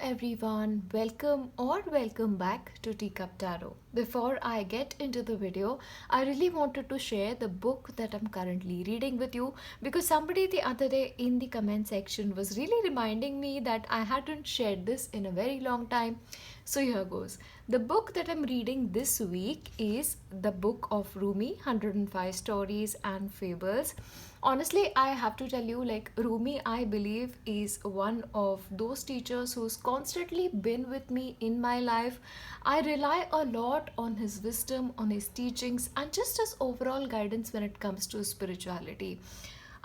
everyone, welcome back to Teacup Tarot. Before I get into the video, I really wanted to share the book that I'm currently reading with you because somebody the other day in the comment section was really reminding me that I hadn't shared this in a very long time. So here goes. The book that I'm reading this week is the book of Rumi, 105 Stories and Fables. Honestly, I have to tell you, like Rumi, I believe is one of those teachers who's constantly been with me in my life. I rely a lot on his wisdom, on his teachings, and just his overall guidance when it comes to spirituality.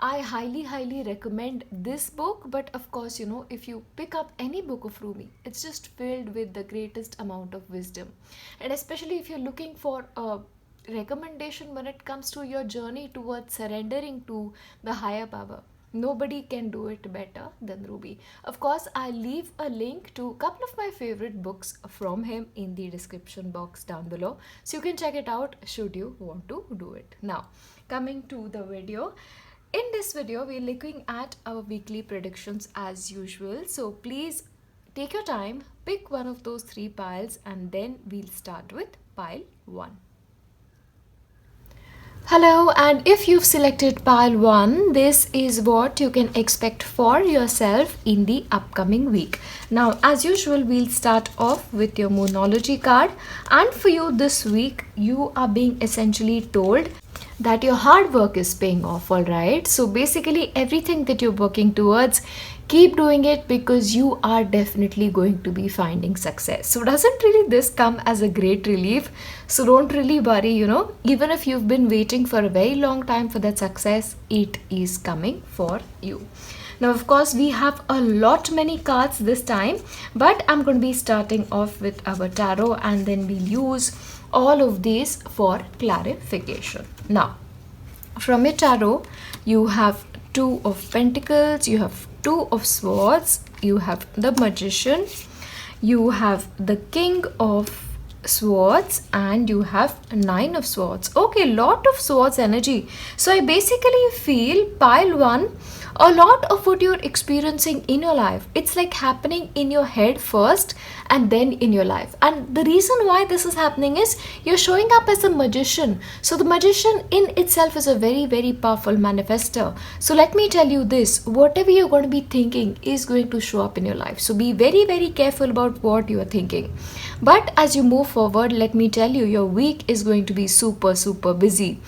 I highly recommend this book, but of course, if you pick up any book of Rumi, it's just filled with the greatest amount of wisdom. And especially if you're looking for a recommendation when it comes to your journey towards surrendering to the higher power, nobody can do it better than Ruby. Of course, I'll leave a link to a couple of my favorite books from him in the description box down below, so you can check it out should you want to do it. Now, coming to the video. In this video, we're looking at our weekly predictions as usual. So please take your time, pick one of those three piles, and then we'll start with pile 1. Hello, and if you've selected pile 1, this is what you can expect for yourself in the upcoming week. Now, as usual, we'll start off with your Moonology card, and for you this week, you are being essentially told that your hard work is paying off, all right? So basically, everything that you're working towards, keep doing it because you are definitely going to be finding success. So doesn't really this come as a great relief? So don't really worry, even if you've been waiting for a very long time for that success, it is coming for you. Now, of course, we have a lot many cards this time, but I'm going to be starting off with our tarot, and then we'll use all of these for clarification. Now, from your tarot, you have Two of Pentacles, you have Two of Swords, you have the Magician, you have the King of Swords, and you have Nine of Swords. Okay, lot of Swords energy. So I basically feel pile 1, a lot of what you're experiencing in your life, it's like happening in your head first and then in your life. And the reason why this is happening is you're showing up as a magician. So the magician in itself is a very powerful manifester. So let me tell you this, whatever you're going to be thinking is going to show up in your life. So be very careful about what you are thinking. But as you move forward, let me tell you, your week is going to be super busy.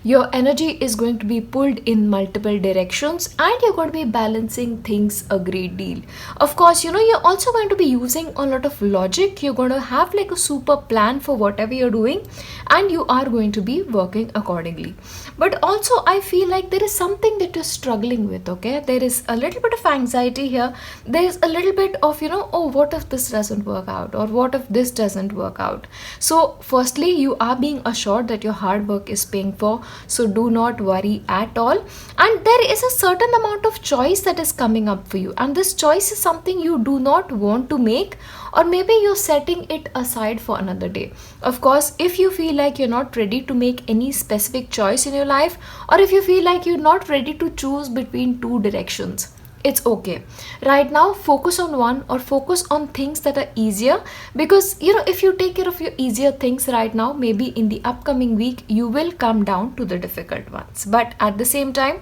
Your energy is going to be pulled in multiple directions, and you're going to be balancing things a great deal. Of course, you're also going to be using a lot of logic. You're going to have like a super plan for whatever you're doing, and you are going to be working accordingly. But also, I feel like there is something that you're struggling with, okay? There is a little bit of anxiety here. There is a little bit of, oh, what if this doesn't work out? Or what if this doesn't work out? So, firstly, you are being assured that your hard work is paying for. So do not worry at all. And there is a certain amount of choice that is coming up for you. And this choice is something you do not want to make, or maybe you're setting it aside for another day. Of course, if you feel like you're not ready to make any specific choice in your life, or if you feel like you're not ready to choose between two directions, it's okay. Right now, focus on one, or focus on things that are easier, because if you take care of your easier things right now, maybe in the upcoming week you will come down to the difficult ones. But at the same time,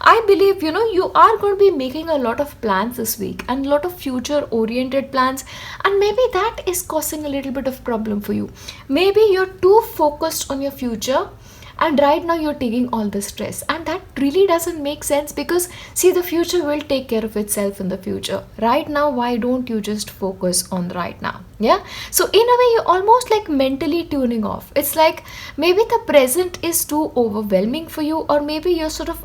I believe you are going to be making a lot of plans this week, and a lot of future oriented plans, and maybe that is causing a little bit of problem for you. Maybe you're too focused on your future, and right now you're taking all the stress, and that really doesn't make sense, because see, the future will take care of itself in the future. Right now, why don't you just focus on right now? Yeah, so in a way, you're almost like mentally tuning off. It's like maybe the present is too overwhelming for you, or maybe you're sort of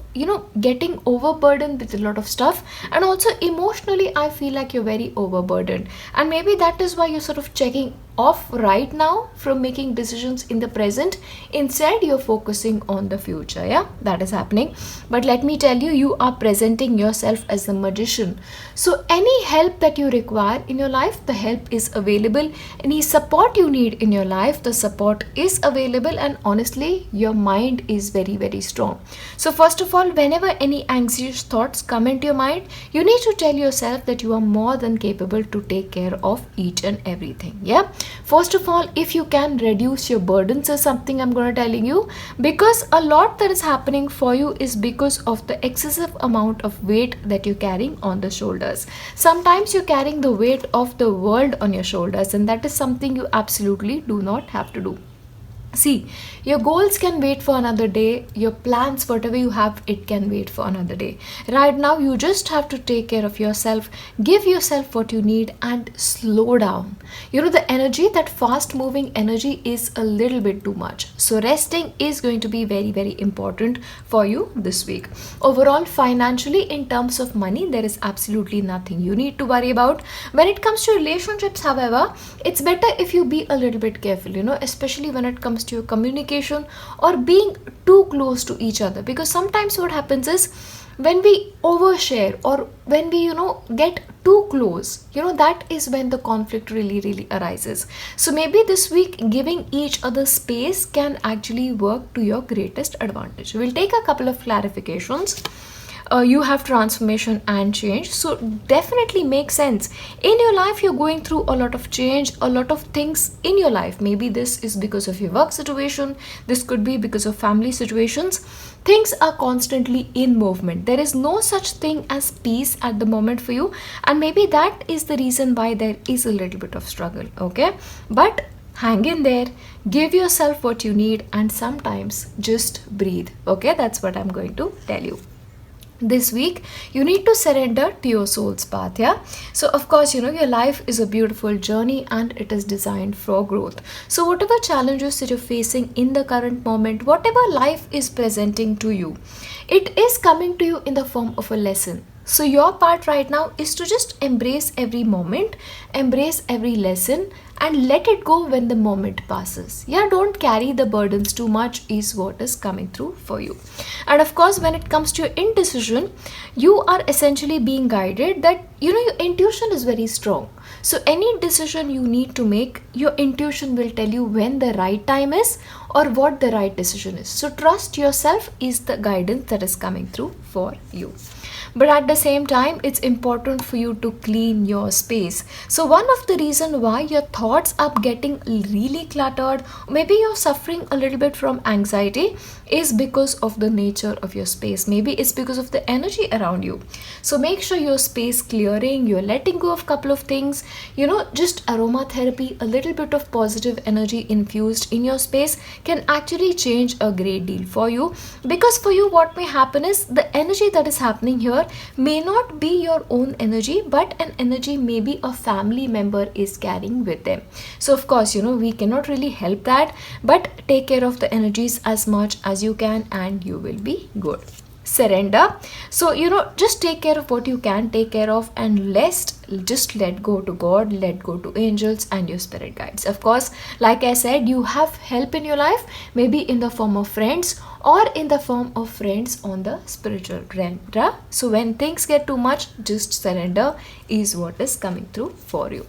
getting overburdened with a lot of stuff, and also emotionally I feel like you're very overburdened, and maybe that is why you're sort of checking off right now from making decisions in the present. Instead, you're focusing on the future. Yeah, that is happening. but let me tell you, you are presenting yourself as the magician. So any help that you require in your life, the help is available. Any support you need in your life, the support is available. And honestly, your mind is very, very strong. So first of all, whenever any anxious thoughts come into your mind, you need to tell yourself that you are more than capable to take care of each and everything. Yeah, first of all, if you can reduce your burdens is something I'm going to telling you, because a lot that is happening for you is because of the excessive amount of weight that you're carrying on the shoulders. Sometimes you're carrying the weight of the world on your shoulders, and that is something you absolutely do not have to do. See, your goals can wait for another day. Your plans, whatever you have, it can wait for another day. Right now, you just have to take care of yourself, give yourself what you need, and slow down. You know, the energy, that fast moving energy, is a little bit too much. So, resting is going to be very, very important for you this week. Overall, financially, in terms of money, there is absolutely nothing you need to worry about. When it comes to relationships, however, it's better if you be a little bit careful, especially when it comes to your communication or being too close to each other, because sometimes what happens is when we overshare or when we get too close, that is when the conflict really arises. So maybe this week giving each other space can actually work to your greatest advantage. We'll take a couple of clarifications. You have transformation and change, so definitely makes sense. In your life, you're going through a lot of change, a lot of things in your life. Maybe this is because of your work situation, this could be because of family situations. Things are constantly in movement. There is no such thing as peace at the moment for you, and maybe that is the reason why there is a little bit of struggle. Okay, but hang in there, give yourself what you need, and sometimes just breathe. Okay, that's what I'm going to tell you. This week you need to surrender to your soul's path. Yeah, so of course, your life is a beautiful journey and it is designed for growth. So whatever challenges that you're facing in the current moment, whatever life is presenting to you, it is coming to you in the form of a lesson. So your part right now is to just embrace every moment, embrace every lesson, and let it go when the moment passes. Yeah, don't carry the burdens too much is what is coming through for you. And of course, when it comes to your indecision, you are essentially being guided that, your intuition is very strong. So any decision you need to make, your intuition will tell you when the right time is or what the right decision is. So trust yourself is the guidance that is coming through for you. But at the same time, it's important for you to clean your space. So one of the reason why your thoughts are getting really cluttered, maybe you're suffering a little bit from anxiety, is because of the nature of your space. Maybe it's because of the energy around you. So make sure your space clearing, you're letting go of couple of things, just aromatherapy, a little bit of positive energy infused in your space can actually change a great deal for you. Because for you, what may happen is the energy that is happening here may not be your own energy, but an energy maybe a family member is carrying with them. So of course, we cannot really help that, but take care of the energies as much as you can and you will be good. Surrender. So just take care of what you can take care of, and just let go to God, let go to angels and your spirit guides. Of course, like I said, you have help in your life, maybe in the form of friends or in the form of friends on the spiritual realm. So when things get too much, just surrender is what is coming through for you.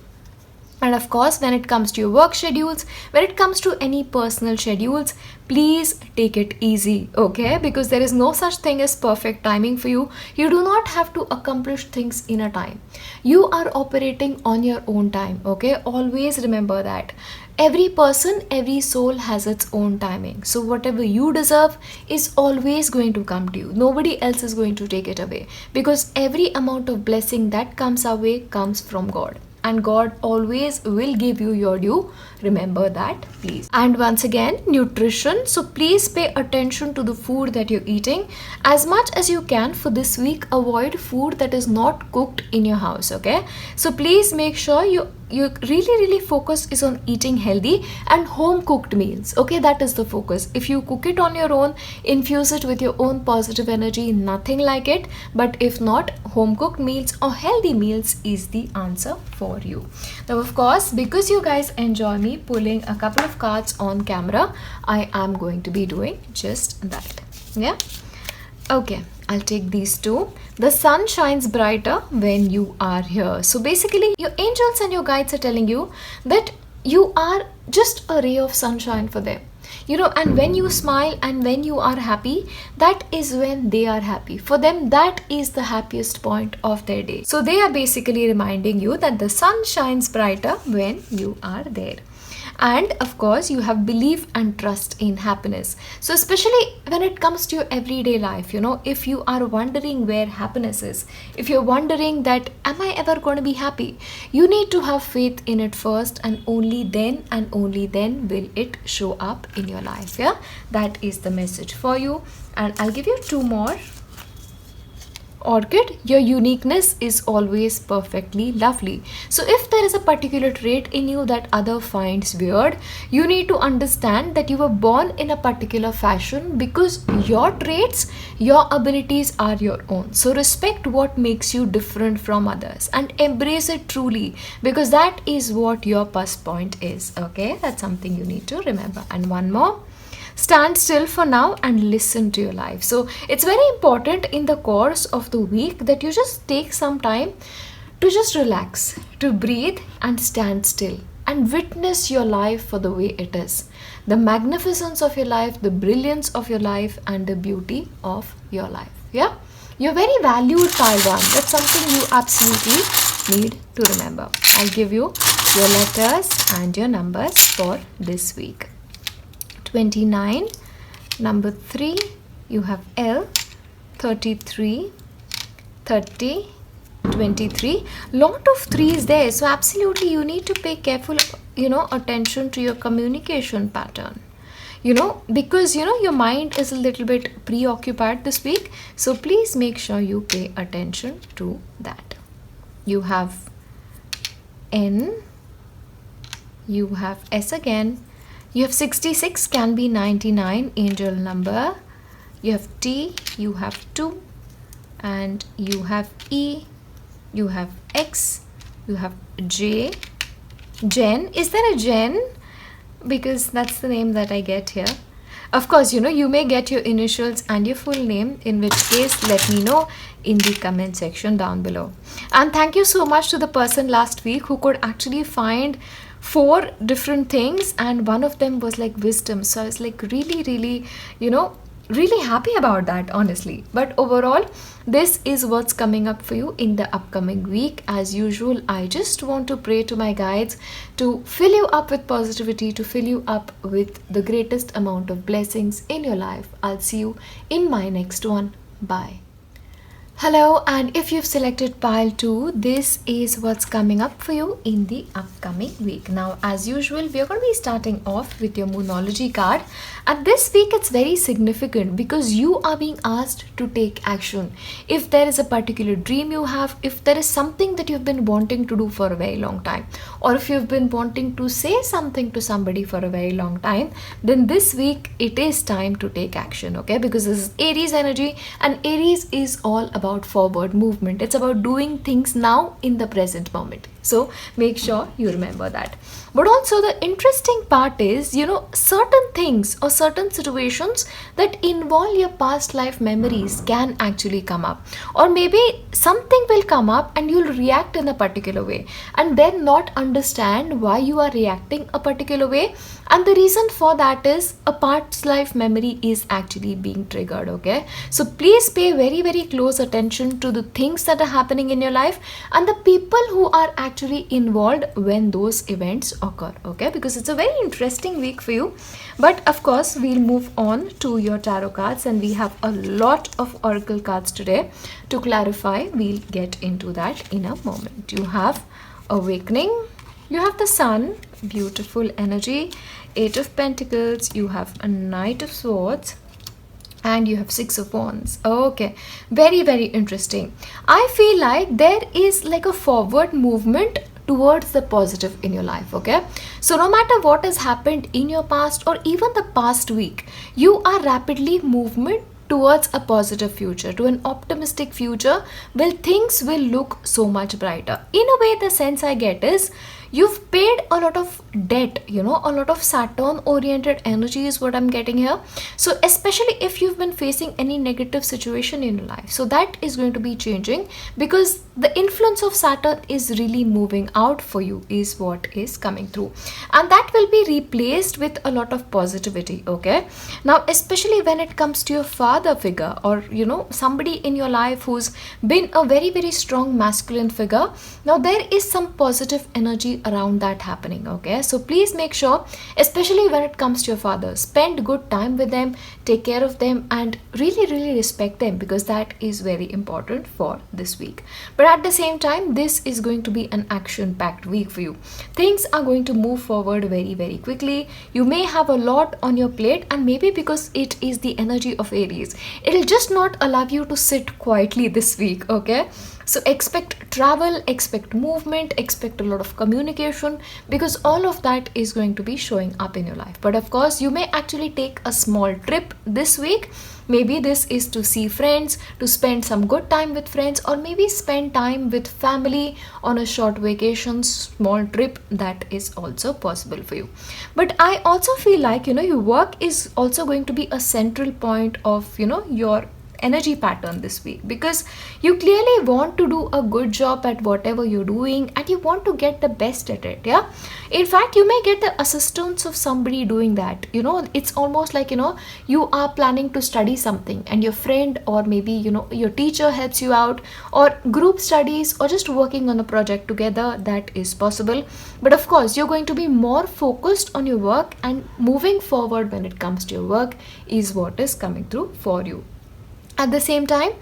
And of course, when it comes to your work schedules, when it comes to any personal schedules, please take it easy, okay? Because there is no such thing as perfect timing for you. You do not have to accomplish things in a time. You are operating on your own time, okay? Always remember that. Every person, every soul has its own timing. So whatever you deserve is always going to come to you. Nobody else is going to take it away, because every amount of blessing that comes our way comes from God. And God always will give you your due. Remember that, please. And once again, nutrition. So please pay attention to the food that you're eating. As much as you can for this week, avoid food that is not cooked in your house, okay? So please make sure you really focus is on eating healthy and home cooked meals, okay? That is the focus. If you cook it on your own, infuse it with your own positive energy, nothing like it. But if not, home cooked meals or healthy meals is the answer for you. Now of course, because you guys enjoy me pulling a couple of cards on camera, I am going to be doing just that. Yeah. Okay, I'll take these two. The sun shines brighter when you are here. So basically, your angels and your guides are telling you that you are just a ray of sunshine for them. And when you smile and when you are happy, that is when they are happy. For them, that is the happiest point of their day. So they are basically reminding you that the sun shines brighter when you are there. And of course, you have belief and trust in happiness. So especially when it comes to your everyday life, if you are wondering where happiness is, if you're wondering that am I ever going to be happy, you need to have faith in it first, and only then will it show up in your life. Yeah, that is the message for you. And I'll give you two more. Orchid, your uniqueness is always perfectly lovely. So if there is a particular trait in you that other finds weird, you need to understand that you were born in a particular fashion because your traits, your abilities are your own. So respect what makes you different from others and embrace it truly, because that is what your plus point is. Okay, that's something you need to remember. And one more. Stand still for now and listen to your life. So it's very important in the course of the week that you just take some time to just relax, to breathe and stand still and witness your life for the way it is. The magnificence of your life, the brilliance of your life, and the beauty of your life. Yeah? You're very valued, Pile 1. That's something you absolutely need to remember. I'll give you your letters and your numbers for this week. 29, number 3, you have L, 33, 30, 23. Lot of threes there, so absolutely you need to pay careful attention to your communication pattern, because your mind is a little bit preoccupied this week, so please make sure you pay attention to that. You have N, you have S again. You have 66, can be 99, angel number. You have T, you have 2, and you have E, you have X, you have J. Jen, is there a Jen? Because that's the name that I get here. Of course, you may get your initials and your full name, in which case let me know in the comment section down below. And thank you so much to the person last week who could actually find 4 different things, and one of them was like wisdom. So I was like really happy about that, honestly. But overall, this is what's coming up for you in the upcoming week. As usual, I just want to pray to my guides to fill you up with positivity, to fill you up with the greatest amount of blessings in your life. I'll see you in my next one. Bye. Hello, and if you've selected pile 2, this is what's coming up for you in the upcoming week. Now, as usual, we're going to be starting off with your Moonology card. And this week, it's very significant because you are being asked to take action. If there is a particular dream you have, if there is something that you've been wanting to do for a very long time, or if you've been wanting to say something to somebody for a very long time, then this week, it is time to take action, okay? Because this is Aries energy, and Aries is all about forward movement. It's about doing things now in the present moment. So make sure you remember that. But also the interesting part is, certain things or certain situations that involve your past life memories can actually come up. Or maybe something will come up and you'll react in a particular way and then not understand why you are reacting a particular way. And the reason for that is a past life memory is actually being triggered, okay? So please pay very, very close attention to the things that are happening in your life and the people who are actually involved when those events occur, okay? Because it's a very interesting week for you. But of course, we'll move on to your tarot cards, and we have a lot of oracle cards today. To clarify, we'll get into that in a moment. You have Awakening, you have the Sun, beautiful energy, 8 of Pentacles, you have a Knight of Swords, and you have 6 of Wands. Okay, very, very interesting. I feel like there is like a forward movement towards the positive in your life, okay? So no matter what has happened in your past or even the past week, you are rapidly movement towards a positive future, to an optimistic future where things will look so much brighter. In a way, the sense I get is You've paid a lot of debt, a lot of Saturn oriented energy is what I'm getting here. So especially if you've been facing any negative situation in your life, so that is going to be changing, because the influence of Saturn is really moving out for you is what is coming through, and that will be replaced with a lot of positivity. Okay, now especially when it comes to your father figure, or somebody in your life who's been a very very strong masculine figure, now there is some positive energy around that happening. Okay, so please make sure, especially when it comes to your father, spend good time with them, take care of them, and really really respect them, because that is very important for this week. But at the same time, this is going to be an action packed week for you. Things are going to move forward very very quickly. You may have a lot on your plate, and maybe because it is the energy of Aries, it'll just not allow you to sit quietly this week. Okay, so expect travel, expect movement, expect a lot of communication, because all of that is going to be showing up in your life. But of course, you may actually take a small trip this week. Maybe this is to see friends, to spend some good time with friends, or maybe spend time with family on a short vacation, small trip. That is also possible for you. But I also feel like, your work is also going to be a central point of, your energy pattern this week, because you clearly want to do a good job at whatever you're doing, and you want to get the best at it. Yeah, in fact, you may get the assistance of somebody doing that. It's almost like, you are planning to study something, and your friend, or maybe your teacher helps you out, or group studies, or just working on a project together. That is possible. But of course, you're going to be more focused on your work, and moving forward when it comes to your work is what is coming through for you. At the same time,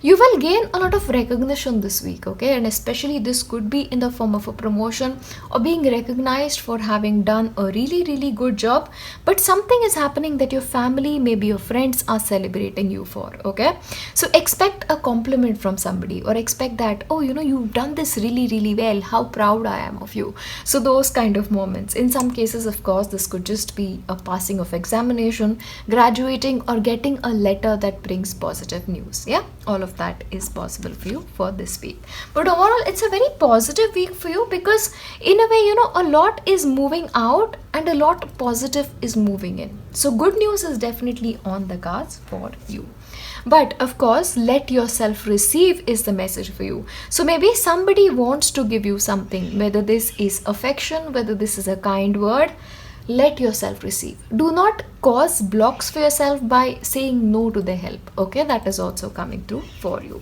you will gain a lot of recognition this week. Okay, and especially this could be in the form of a promotion, or being recognized for having done a really really good job. But something is happening that your family, maybe your friends, are celebrating you for. Okay, so expect a compliment from somebody, or expect that, oh, you've done this really really well, how proud I am of you. So those kind of moments. In some cases, of course, this could just be a passing of examination, graduating, or getting a letter that brings positive news. Yeah, all of that is possible for you for this week. But overall, it's a very positive week for you, because in a way, a lot is moving out and a lot positive is moving in. So good news is definitely on the cards for you. But of course, let yourself receive is the message for you. So maybe somebody wants to give you something, whether this is affection, whether this is a kind word. Let yourself receive. Do not cause blocks for yourself by saying no to the help. Okay, that is also coming through for you.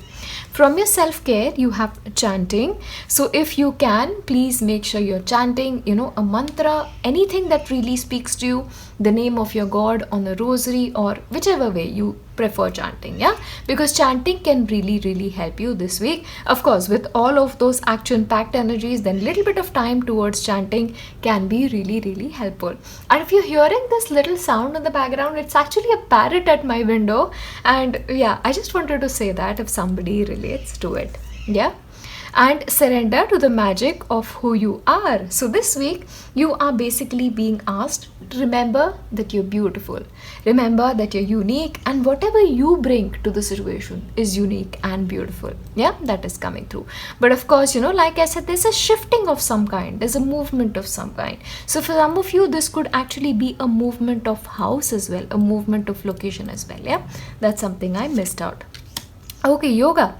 From your self-care, you have chanting. So if you can, please make sure you're chanting, a mantra, anything that really speaks to you, the name of your God on a rosary, or whichever way you prefer chanting. Yeah, because chanting can really really help you this week. Of course, with all of those action packed energies, then little bit of time towards chanting can be really really helpful. And if you're hearing this little sound in the background, it's actually a parrot at my window. And yeah, I just wanted to say that if somebody relates to it. Yeah, and surrender to the magic of who you are. So this week, you are basically being asked to remember that you're beautiful, remember that you're unique, and whatever you bring to the situation is unique and beautiful. Yeah, that is coming through. But of course, like I said, there's a shifting of some kind, there's a movement of some kind. So for some of you, this could actually be a movement of house as well, a movement of location as well. Yeah, that's something I missed out. Okay, yoga.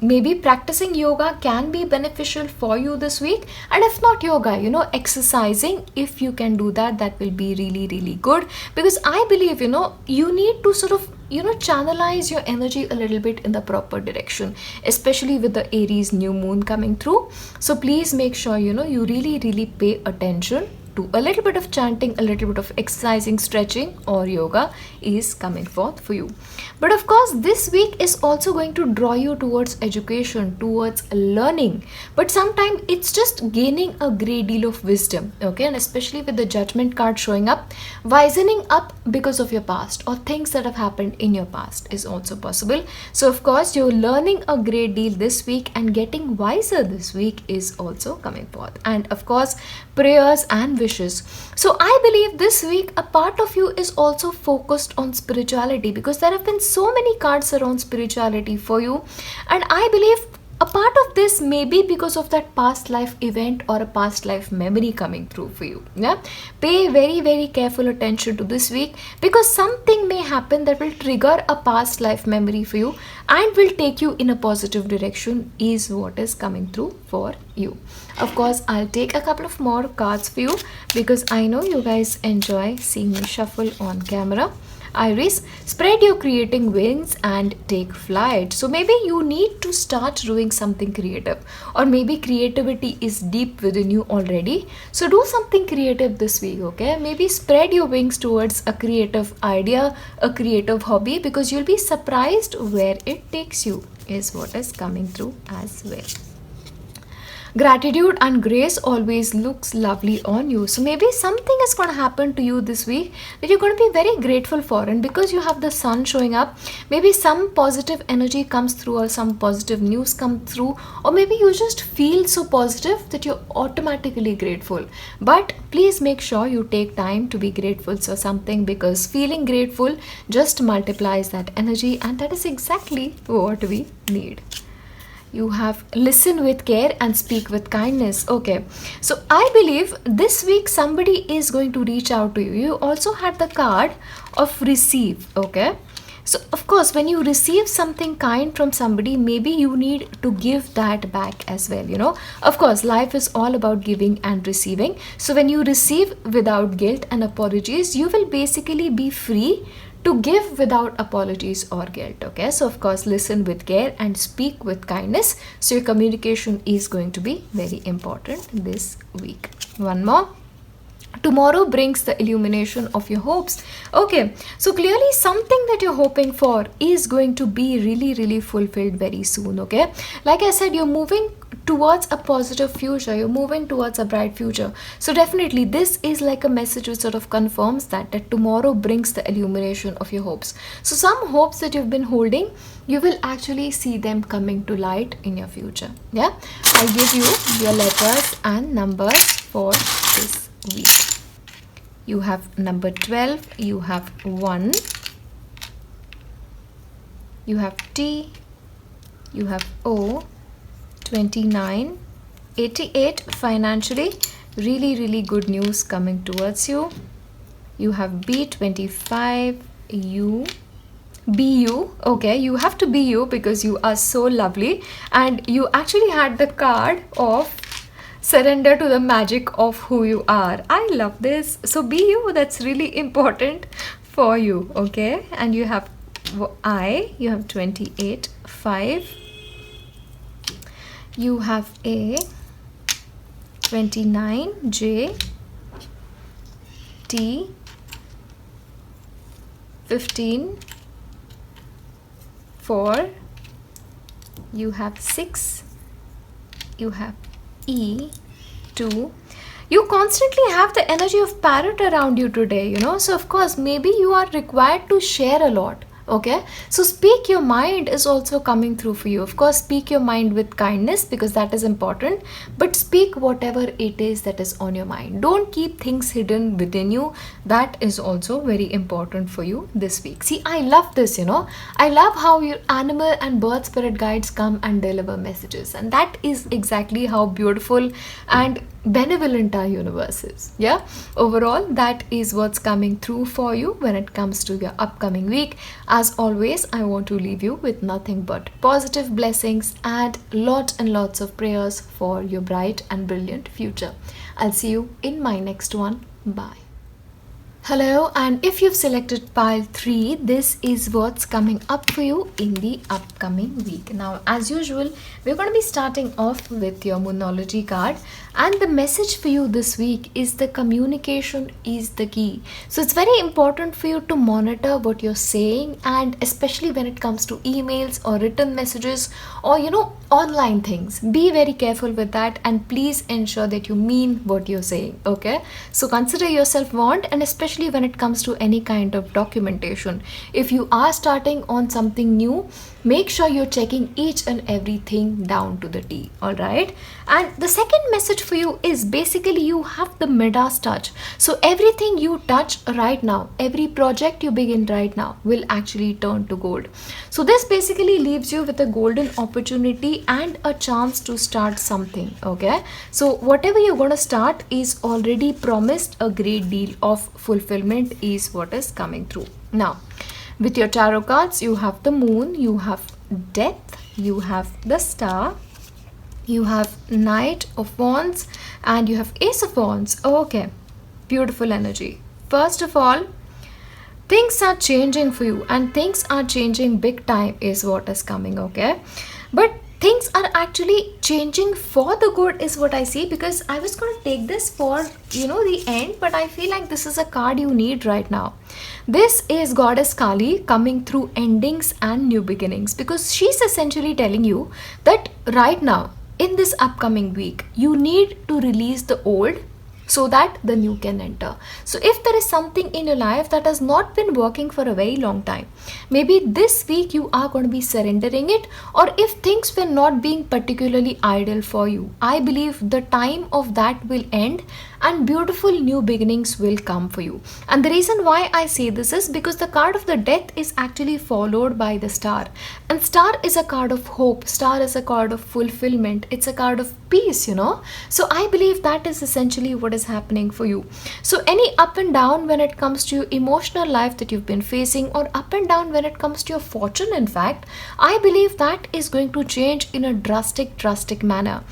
Maybe practicing yoga can be beneficial for you this week. And if not yoga, exercising, if you can do that, that will be really, really good. Because I believe, you need to sort of, channelize your energy a little bit in the proper direction, especially with the Aries new moon coming through. So please make sure, you really, really pay attention to a little bit of chanting, a little bit of exercising, stretching, or yoga is coming forth for you. But of course, this week is also going to draw you towards education, towards learning. But sometimes it's just gaining a great deal of wisdom. Okay, and especially with the Judgment card showing up, wisening up because of your past, or things that have happened in your past is also possible. So of course, you're learning a great deal this week, and getting wiser this week is also coming forth. And of course, prayers and wishes. So I believe this week a part of you is also focused on spirituality, because there have been so many cards around spirituality for you, and I believe A part of this may be because of that past life event or a past life memory coming through for you. Yeah, pay very, very careful attention to this week, because something may happen that will trigger a past life memory for you and will take you in a positive direction, is what is coming through for you. Of course, I'll take a couple of more cards for you because I know you guys enjoy seeing me shuffle on camera. Iris, spread your creating wings and take flight. So maybe you need to start doing something creative, or maybe creativity is deep within you already. So do something creative this week, okay? Maybe spread your wings towards a creative idea, a creative hobby, because you'll be surprised where it takes you, is what is coming through as well. Gratitude and grace always looks lovely on you. So maybe something is going to happen to you this week that you're going to be very grateful for, and because you have the sun showing up, maybe some positive energy comes through or some positive news come through, or maybe you just feel so positive that you're automatically grateful. But please make sure you take time to be grateful for something, because feeling grateful just multiplies that energy, and that is exactly what we need. You have listen with care and speak with kindness. Okay, so I believe this week somebody is going to reach out to you. You also had the card of receive. Okay, so of course when you receive something kind from somebody, maybe you need to give that back as well, you know. Of course life is all about giving and receiving. So when you receive without guilt and apologies, you will basically be free to give without apologies or guilt. Okay, so of course listen with care and speak with kindness. So your communication is going to be very important this week. One more. Tomorrow brings the illumination of your hopes. Okay, so clearly something that you're hoping for is going to be really, really fulfilled very soon. Okay, like I said, you're moving towards a positive future, you're moving towards a bright future. So definitely this is like a message which sort of confirms that tomorrow brings the illumination of your hopes. So some hopes that you've been holding, you will actually see them coming to light in your future. Yeah, I give you your letters and numbers for this week. You have number 12, you have 1, you have T, you have O, 29, 88. Financially, really, really good news coming towards you. You have B, 25, U, be you. Okay, you have to be you because you are so lovely, and you actually had the card of surrender to the magic of who you are. I love this. So be you, that's really important for you. Okay, and you have I, you have 28, 5, you have A, 29, J, T, 15, 4, you have 6, you have E, 2. You constantly have the energy of parrot around you today, you know. So of course maybe you are required to share a lot. Okay, so speak your mind is also coming through for you. Of course, speak your mind with kindness because that is important, but speak whatever it is that is on your mind. Don't keep things hidden within you. That is also very important for you this week. See, I love this, you know. I love how your animal and bird spirit guides come and deliver messages, and that is exactly how beautiful and benevolent our universe is. Yeah, overall that is what's coming through for you when it comes to your upcoming week. As always, I want to leave you with nothing but positive blessings and lots of prayers for your bright and brilliant future. I'll see you in my next one. Bye. Hello, and if you've selected pile 3, this is what's coming up for you in the upcoming week. Now, as usual, we're going to be starting off with your Moonology card, and the message for you this week is the communication is the key. So it's very important for you to monitor what you're saying, and especially when it comes to emails or written messages or, you know, online things. Be very careful with that, and please ensure that you mean what you're saying. Okay, so consider yourself warned, and especially especially when it comes to any kind of documentation. If you are starting on something new, make sure you're checking each and everything down to the T. All right. And the second message for you is basically you have the Midas touch. So everything you touch right now, every project you begin right now will actually turn to gold. So this basically leaves you with a golden opportunity and a chance to start something. Okay. So whatever you're going to start is already promised a great deal of fulfillment is what is coming through. Now, with your tarot cards, you have the moon, you have death, you have the star, you have knight of wands, and you have ace of wands. Okay, beautiful energy. First of all, things are changing for you, and things are changing big time is what is coming. Okay, but things are actually changing for the good is what I see, because I was going to take this for the end, but I feel like this is a card you need right now. This is Goddess Kali coming through endings and new beginnings, because she's essentially telling you that right now in this upcoming week you need to release the old so that the new can enter. So if there is something in your life that has not been working for a very long time, maybe this week you are going to be surrendering it, or if things were not being particularly ideal for you, I believe the time of that will end and beautiful new beginnings will come for you. And the reason why I say this is because the card of the death is actually followed by the star, and star is a card of hope, star is a card of fulfillment, it's a card of peace. So I believe that is essentially what is happening for you. So any up and down when it comes to your emotional life that you've been facing, or up and down when it comes to your fortune, in fact, I believe that is going to change in a drastic manner.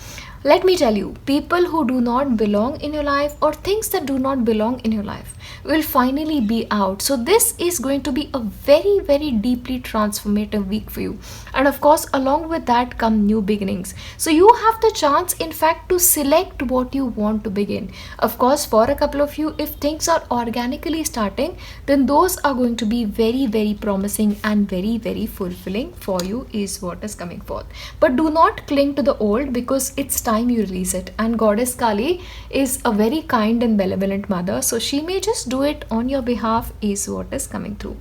Let me tell you, people who do not belong in your life, or things that do not belong in your life, will finally be out. So this is going to be a very deeply transformative week for you. And of course, along with that come new beginnings. So you have the chance, in fact, to select what you want to begin. Of course, for a couple of you, if things are organically starting, then those are going to be very promising and very fulfilling for you is what is coming forth. But do not cling to the old, because it's time you release it. And Goddess Kali is a very kind and benevolent mother, so she may just do it on your behalf is what is coming through.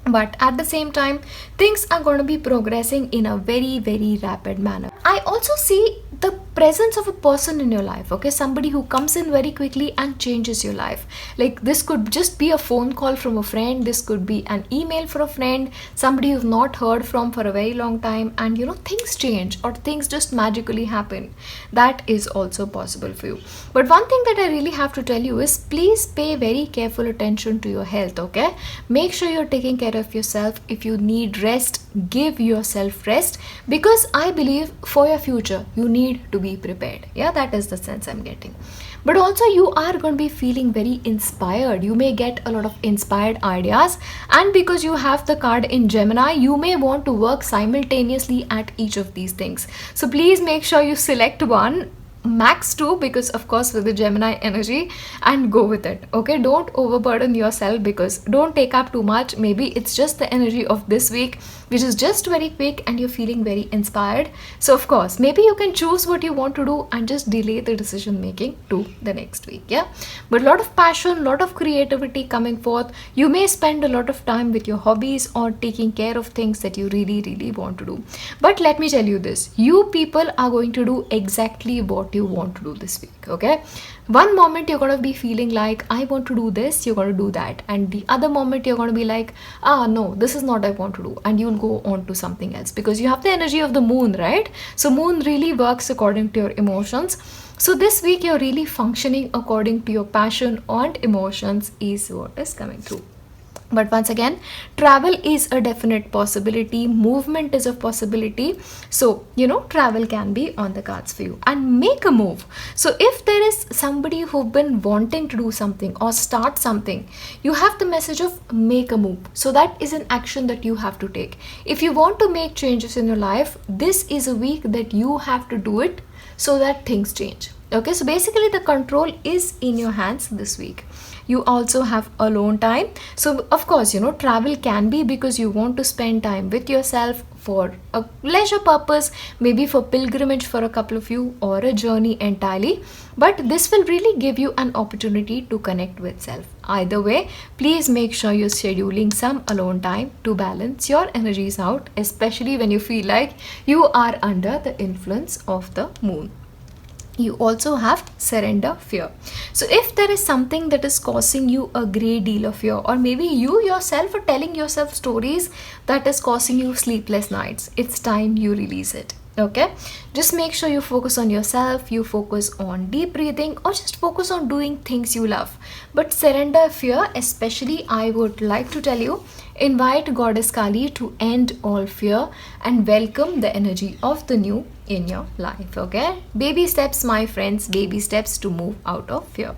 But at the same time, things are going to be progressing in a very rapid manner. I also see the presence of a person in your life, okay? Somebody who comes in very quickly and changes your life. Like this could just be a phone call from a friend, this could be an email from a friend, somebody you've not heard from for a very long time, and things change or things just magically happen. That is also possible for you. But one thing that I really have to tell you is please pay very careful attention to your health, okay? Make sure you're taking care of yourself. If you need rest, give yourself rest, because I believe for your future you need to be prepared. Yeah, that is the sense I'm getting. But also you are going to be feeling very inspired. You may get a lot of inspired ideas, and because you have the card in Gemini, you may want to work simultaneously at each of these things. So please make sure you select one, max 2, because of course with the Gemini energy, and go with it. Okay, don't overburden yourself, because don't take up too much. Maybe it's just the energy of this week which is just very quick and you're feeling very inspired. So of course maybe you can choose what you want to do and just delay the decision making to the next week. Yeah, but a lot of passion, a lot of creativity coming forth. You may spend a lot of time with your hobbies or taking care of things that you really want to do. But let me tell you this, you people are going to do exactly what you want to do this week. Okay, one moment you're going to be feeling like I want to do this, you're going to do that, and the other moment you're going to be like, no, this is not what I want to do, and you'll go on to something else, because you have the energy of the moon, right? So moon really works according to your emotions. So this week you're really functioning according to your passion and emotions is what is coming through. But once again, travel is a definite possibility, movement is a possibility. So, travel can be on the cards for you, and make a move. So if there is somebody who've been wanting to do something or start something, you have the message of make a move. So that is an action that you have to take. If you want to make changes in your life, this is a week that you have to do it so that things change. Okay, so basically the control is in your hands this week. You also have alone time. So of course, travel can be because you want to spend time with yourself, for a leisure purpose, maybe for pilgrimage for a couple of you, or a journey entirely. But this will really give you an opportunity to connect with self. Either way, please make sure you're scheduling some alone time to balance your energies out, especially when you feel like you are under the influence of the moon. You also have surrender fear. So if there is something that is causing you a great deal of fear, or maybe you yourself are telling yourself stories that is causing you sleepless nights, it's time you release it. Okay, just make sure you focus on yourself, you focus on deep breathing, or just focus on doing things you love. But surrender fear, especially, I would like to tell you, invite Goddess Kali to end all fear and welcome the energy of the new in your life. Okay, baby steps, my friends, baby steps to move out of fear.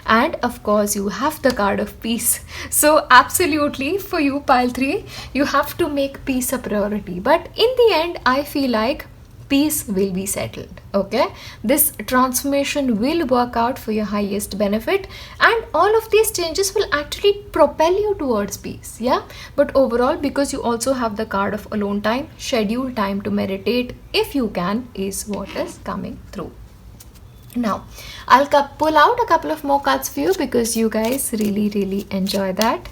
And of course, you have the card of peace. So absolutely, for you, pile 3, you have to make peace a priority. But in the end, I feel like peace will be settled. Okay, this transformation will work out for your highest benefit, and all of these changes will actually propel you towards peace. Yeah, but overall, because you also have the card of alone time, schedule time to meditate if you can, is what is coming through. Now, I'll pull out a couple of more cards for you because you guys really enjoy that.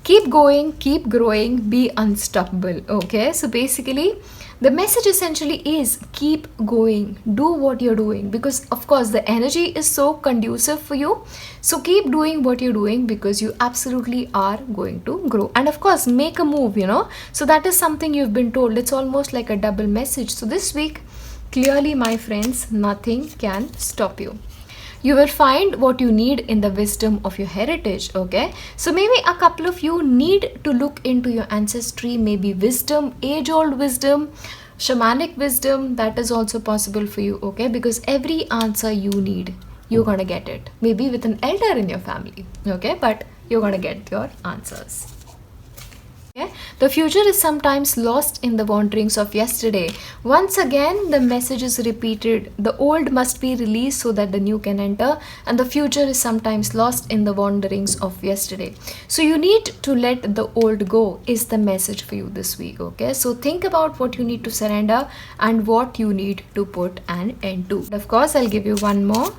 Keep going, keep growing, be unstoppable. Okay, so basically the message essentially is keep going, do what you're doing, because of course the energy is so conducive for you. So keep doing what you're doing because you absolutely are going to grow. And of course, make a move, so that is something you've been told. It's almost like a double message. So this week, clearly, my friends, nothing can stop you. You will find what you need in the wisdom of your heritage. Okay, so maybe a couple of you need to look into your ancestry, maybe wisdom, age-old wisdom, shamanic wisdom. That is also possible for you. Okay, because every answer you need, you're gonna get it, maybe with an elder in your family. Okay, but you're gonna get your answers. Okay? The future is sometimes lost in the wanderings of yesterday. Once again, the message is repeated. The old must be released so that the new can enter, and the future is sometimes lost in the wanderings of yesterday. So you need to let the old go is the message for you this week. Okay, so think about what you need to surrender and what you need to put an end to. And of course, I'll give you one more.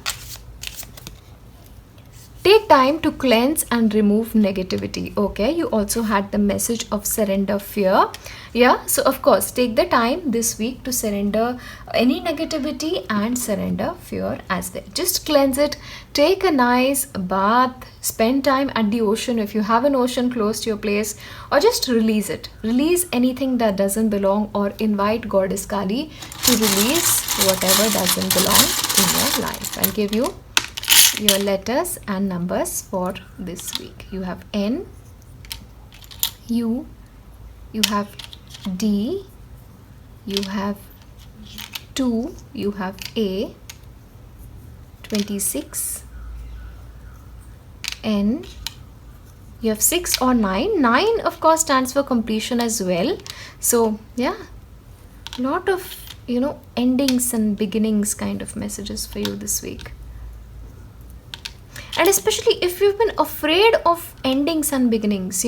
Take time to cleanse and remove negativity. Okay, you also had the message of surrender fear. Yeah, so of course, take the time this week to surrender any negativity and surrender fear as well. Just cleanse it, take a nice bath, spend time at the ocean if you have an ocean close to your place, or just release it. Release anything that doesn't belong, or invite Goddess Kali to release whatever doesn't belong in your life. I'll give you your letters and numbers for this week. You have N, U, you have D, you have 2, you have A, 26, N, you have 6 or 9. 9 of course stands for completion as well. So yeah, lot of endings and beginnings kind of messages for you this week. And especially if you've been afraid of endings and beginnings,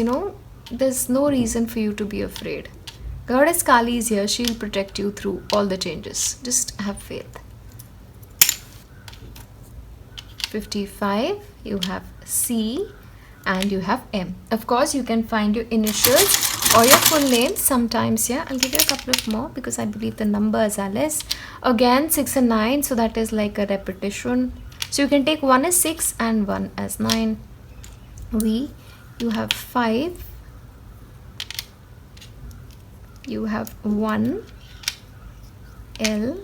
there's no reason for you to be afraid. Goddess Kali is here. She'll protect you through all the changes. Just have faith. 55, you have C and you have M. Of course, you can find your initials or your full name sometimes. Yeah, I'll give you a couple of more because I believe the numbers are less. Again, 6 and 9, so that is like a repetition. So you can take 1 as 6 and 1 as 9. You have 5. You have 1, L,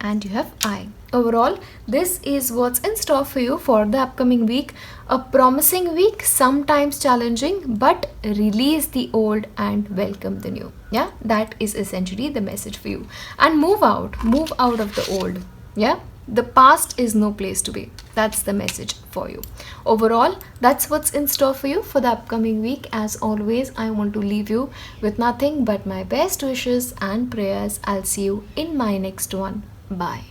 and you have I. Overall, this is what's in store for you for the upcoming week. A promising week, sometimes challenging, but release the old and welcome the new. Yeah, that is essentially the message for you. And move out of the old. Yeah. The past is no place to be. That's the message for you. Overall, that's what's in store for you for the upcoming week. As always, I want to leave you with nothing but my best wishes and prayers. I'll see you in my next one. Bye.